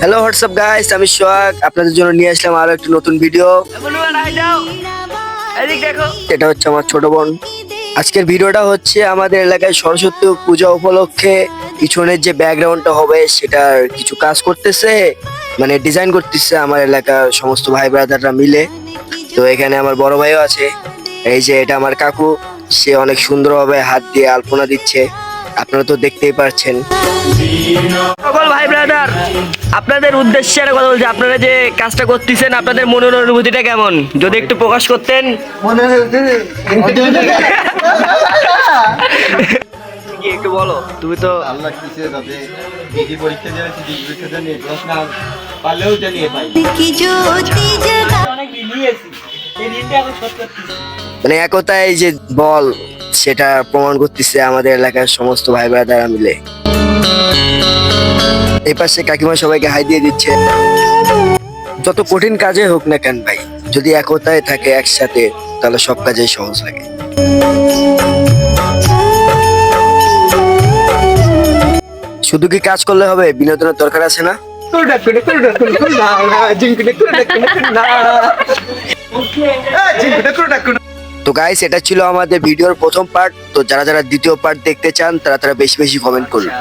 Hello WhatsApp guys, আমি সোহাগ আপনাদের জন্য নিয়ে আসলাম আরো একটি নতুন ভিডিও। এটা হচ্ছে আমার ছোট বোন। আজকের ভিডিওটা হচ্ছে আমাদের এলাকায় সরস্বতী পূজা উপলক্ষে পিছনের যে ব্যাকগ্রাউন্ডটা হবে সেটার কিছু কাজ করতেছে, মানে ডিজাইন করতেছে আমার এলাকার সমস্ত ভাই ব্রাদাররা মিলে। তো এখানে আমার বড় ভাইও আছে, এই যে এটা আমার কাকু, সে অনেক সুন্দরভাবে হাত দিয়ে আলপনা দিচ্ছে, আপনারা তো দেখতেই পাচ্ছেন। সকল ভাই ব্রাদার, আপনাদের উদ্দেশ্যে একটা কথা বলছি, আপনারা যে কাজটা করতেছেন আপনাদের মনের অনুভূতিটা কেমন যদি একটু প্রকাশ করতেন। কি একটু বলো, তুমি তো আল্লাহ কিসে যাতে ডিগ্রি পরীক্ষা দিয়েছি, ডিগ্রি পরীক্ষা জানিয়ে ক্লাস না পারলেও জানিয়ে পাই অনেক মিলিয়েছি এই দিনটা এখন শোধ করতেছি। মানে একতায় যে বল সেটা প্রমাণ করতেছে আমাদের এলাকার সমস্ত ভাই ব্রাদাররা মিলে। এই পাশে কাকিমা সবাইকে হাই দিয়ে দিচ্ছে। যত কঠিন কাজে হোক না কেন ভাই, যদি একতায় থাকে একসাথে তাহলে সব কাজেই সহজ লাগে। শুধু কি কাজ করলে হবে, বিনোদনের দরকার আছে না? তো গাইস, এটা ছিল আমাদের ভিডিওর প্রথম পার্ট। তো যারা যারা দ্বিতীয় পার্ট দেখতে চান তারা বেশি বেশি কমেন্ট করুন।